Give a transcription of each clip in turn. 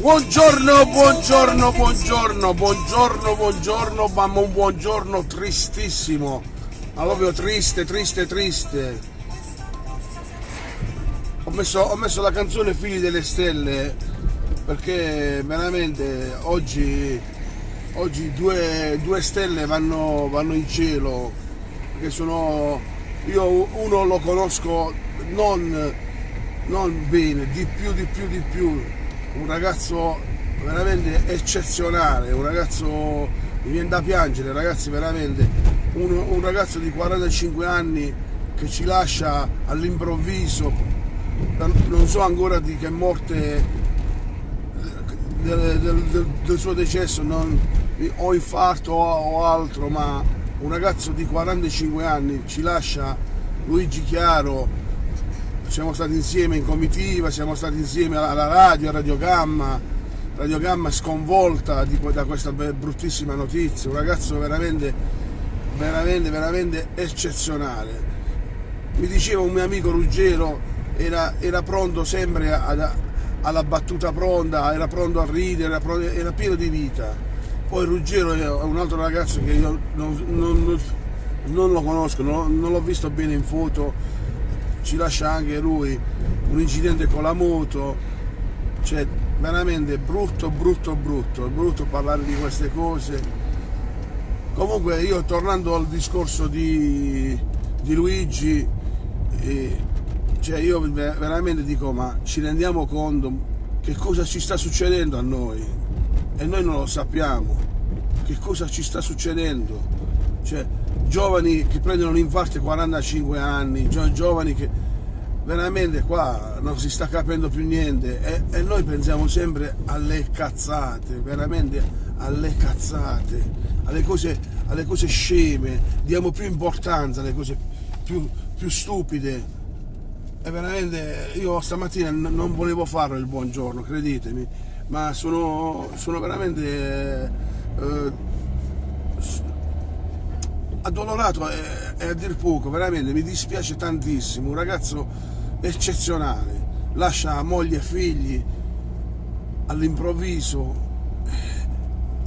Buongiorno, buongiorno, buongiorno, buongiorno, buongiorno, ma un buongiorno tristissimo, ma proprio triste, triste, triste. Ho messo la canzone Figli delle Stelle perché veramente oggi due stelle vanno in cielo, perché io uno lo conosco non bene, di più, un ragazzo veramente eccezionale, un ragazzo, mi viene da piangere, ragazzi, veramente, un ragazzo di 45 anni che ci lascia all'improvviso, non so ancora di che morte, del suo decesso, o infarto o altro, ma un ragazzo di 45 anni ci lascia. Luigi Chiaro, siamo stati insieme in comitiva, siamo stati insieme alla radio, a Radio Gamma è sconvolta da questa bruttissima notizia, un ragazzo veramente eccezionale. Mi diceva un mio amico Ruggero, era pronto sempre alla battuta pronta, era pronto a ridere, era pieno di vita. Poi Ruggero è un altro ragazzo che io non lo conosco, non l'ho visto bene in foto, ci lascia anche lui, un incidente con la moto, cioè veramente brutto parlare di queste cose. Comunque, io tornando al discorso di Luigi, cioè io veramente dico, ma ci rendiamo conto che cosa ci sta succedendo a noi? E noi non lo sappiamo che cosa ci sta succedendo, cioè giovani che prendono l'infarto a 45 anni, giovani che veramente qua non si sta capendo più niente, e noi pensiamo sempre alle cazzate, veramente alle cazzate, alle cose sceme, diamo più importanza alle cose più stupide. E veramente io stamattina non volevo farlo il buongiorno, credetemi, ma sono veramente addolorato e a dir poco, veramente mi dispiace tantissimo. Un ragazzo eccezionale, lascia moglie e figli all'improvviso,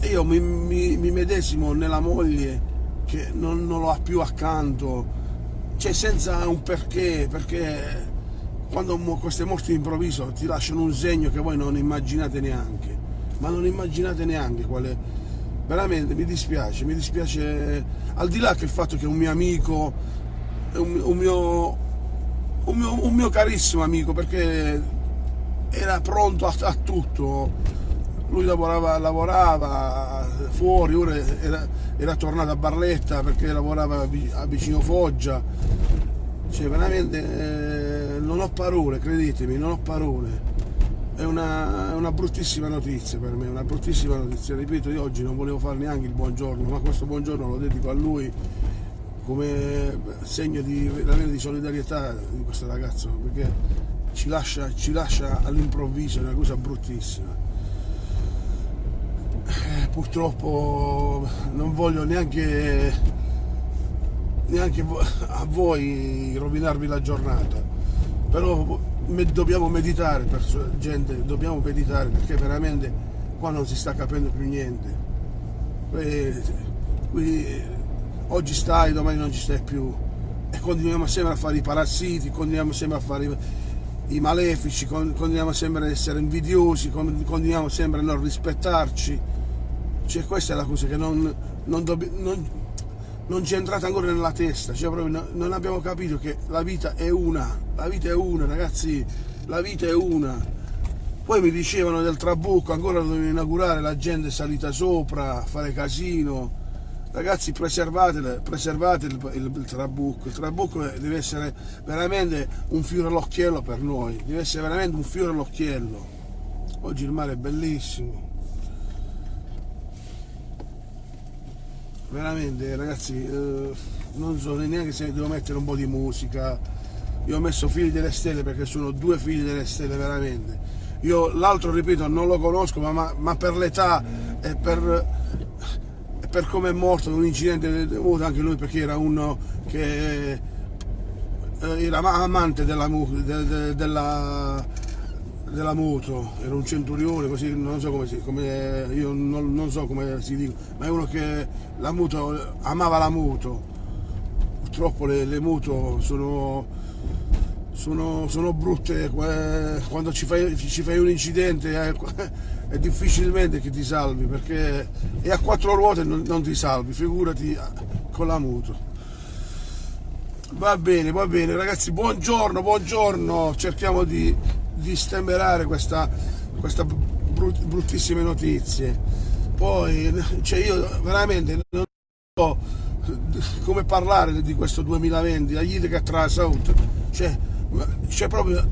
e io mi medesimo nella moglie che non lo ha più accanto, cioè senza un perché quando queste morti improvviso ti lasciano un segno che voi non immaginate neanche, ma non immaginate neanche quale. Veramente mi dispiace, al di là che il fatto che un mio amico, un mio carissimo amico, perché era pronto a tutto, lui lavorava fuori, ora era tornato a Barletta perché lavorava vicino Foggia, cioè veramente non ho parole, credetemi, non ho parole. È una bruttissima notizia per me, una bruttissima notizia. Ripeto, io oggi non volevo fare neanche il buongiorno, ma questo buongiorno lo dedico a lui come segno veramente di solidarietà di questo ragazzo, perché ci lascia all'improvviso, è una cosa bruttissima. Purtroppo non voglio neanche a voi rovinarvi la giornata, però dobbiamo meditare, gente, dobbiamo meditare, perché veramente qua non si sta capendo più niente. Qui oggi stai, domani non ci stai più, e continuiamo sempre a fare i parassiti, continuiamo sempre a fare i malefici, continuiamo sempre ad essere invidiosi, continuiamo sempre a non rispettarci. Cioè, questa è la cosa che non ci è entrata ancora nella testa, cioè proprio non abbiamo capito che la vita è una, ragazzi, la vita è una. Poi mi dicevano del Trabucco, ancora lo devono inaugurare, la gente è salita sopra a fare casino. Ragazzi, preservate il Trabucco. Il Trabucco deve essere veramente un fiore all'occhiello per noi, deve essere veramente un fiore all'occhiello. Oggi il mare è bellissimo, veramente, ragazzi, non so neanche se devo mettere un po' di musica. Io ho messo Figli delle Stelle perché sono due figli delle stelle, veramente. Io l'altro, ripeto, non lo conosco, ma per l'età e per come è morto, un incidente avuto anche lui, perché era uno che era amante della della moto, era un centurione, così non so io non so come si dice, ma è uno che la moto, amava la moto. Purtroppo le moto sono brutte, quando ci fai un incidente è difficilmente che ti salvi, perché e a quattro ruote non ti salvi, figurati con la moto. Va bene ragazzi, buongiorno, cerchiamo di stemperare questa bruttissime notizie. Poi cioè io veramente non so come parlare di questo 2020, la vita che attraversa, c'è proprio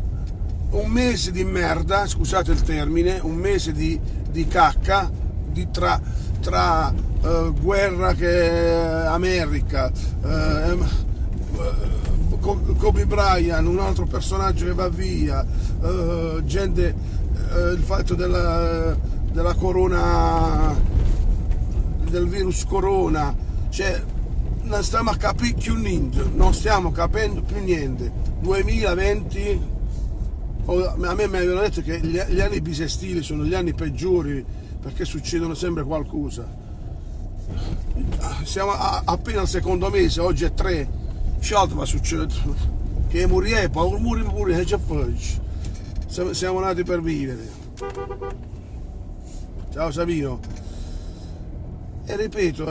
un mese di merda, scusate il termine, un mese di cacca, tra guerra che America, Kobe Bryant, un altro personaggio che va via, gente, il fatto della corona, del virus corona, cioè non stiamo a capire più niente, non stiamo capendo più niente. 2020, a me mi avevano detto che gli anni bisestili sono gli anni peggiori perché succedono sempre qualcosa. Siamo appena al secondo mese, oggi è 3. Altro va succedere che morire, poi morire, che faccio? Siamo nati per vivere. Ciao Savino. E ripeto,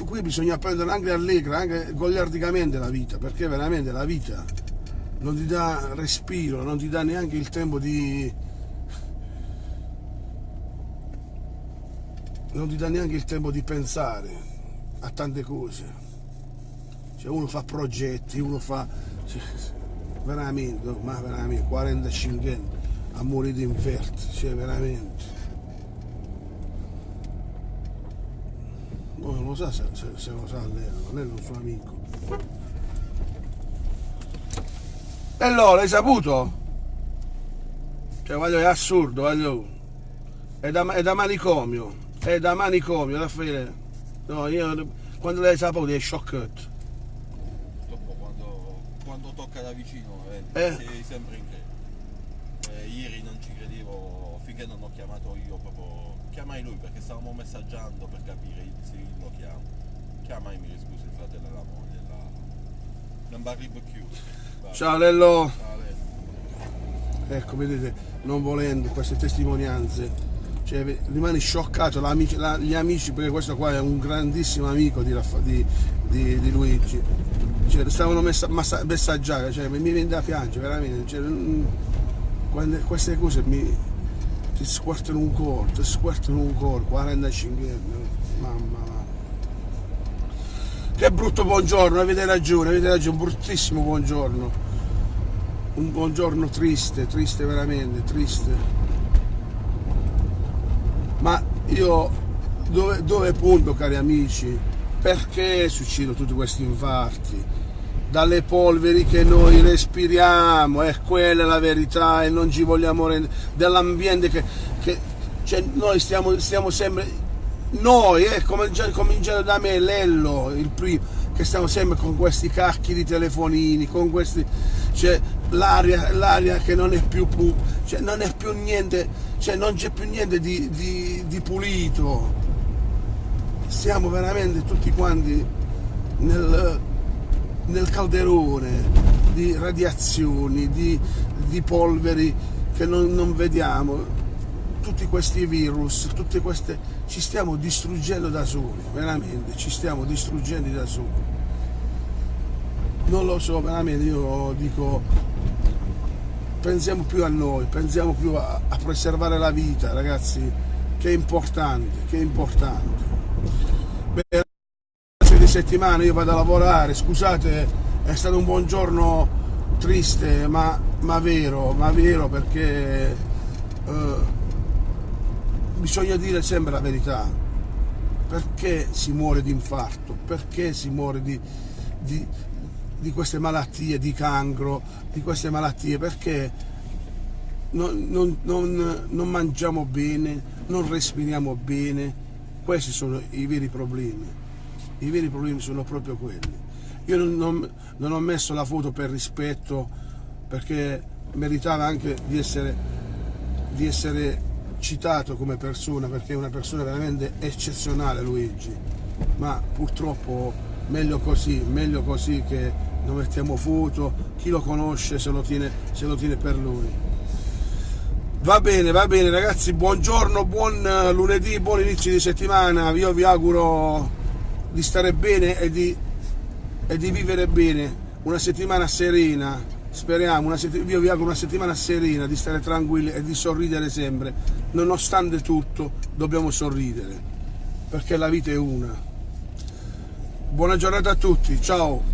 qui bisogna prendere anche allegra, anche goliardicamente la vita, perché veramente la vita non ti dà respiro, non ti dà neanche il tempo non ti dà neanche il tempo di pensare a tante cose. Cioè uno fa progetti, uno fa veramente 45 anni a morire d'inferno, cioè veramente. Non lo sa se lo sa lei, non è un suo amico. E allora, l'hai saputo? Cioè voglio, è assurdo, voglio. È da manicomio, da fare. No, io quando l'hai saputo è scioccato. Quando tocca da vicino sei sempre in che. Ieri non ci credevo finché non ho chiamato io, proprio chiamai lui perché stavamo messaggiando per capire se io lo chiamo. Chiamai, mi riscusa il fratello e la moglie, non barribo più. Ciao Lello. Ciao Lello. Ecco, vedete, non volendo queste testimonianze, cioè rimani scioccato, gli amici, perché questo qua è un grandissimo amico di Luigi. Cioè, stavano messaggiare, cioè, mi viene da piangere veramente, cioè, queste cose ti squartano un cuore, 45 anni, mamma. Che brutto buongiorno, avete ragione, un bruttissimo buongiorno, un buongiorno triste, veramente triste. Ma io dove punto, cari amici? Perché succedono tutti questi infarti? Dalle polveri che noi respiriamo, è quella la verità, e non ci vogliamo rendere, dell'ambiente che cioè noi stiamo sempre, noi, cominciando da me, Lello, il primo, che stiamo sempre con questi cacchi di telefonini, con questi, cioè l'aria che non è più, cioè non è più niente, cioè non c'è più niente di pulito. Siamo veramente tutti quanti nel calderone di radiazioni, di polveri che non vediamo, tutti questi virus, tutte queste, ci stiamo distruggendo da soli, veramente, ci stiamo distruggendo da soli. Non lo so, veramente, io dico, pensiamo più a noi, pensiamo più a preservare la vita, ragazzi, che è importante. Beh, di settimana io vado a lavorare, scusate, è stato un buongiorno triste, ma vero, perché bisogna dire sempre la verità. Perché si muore di infarto? Perché si muore di queste malattie, di cancro, di queste malattie? Perché non mangiamo bene, non respiriamo bene. Questi sono i veri problemi. I veri problemi sono proprio quelli. Io non ho messo la foto per rispetto, perché meritava anche di essere di essere citato come persona, perché è una persona veramente eccezionale Luigi, ma purtroppo meglio così che non mettiamo foto, chi lo conosce se lo tiene per lui. Va bene ragazzi, buongiorno, buon lunedì, buon inizio di settimana, io vi auguro di stare bene e di vivere bene, una settimana serena, speriamo, io vi auguro una settimana serena, di stare tranquilli e di sorridere sempre, nonostante tutto dobbiamo sorridere, perché la vita è una. Buona giornata a tutti, ciao!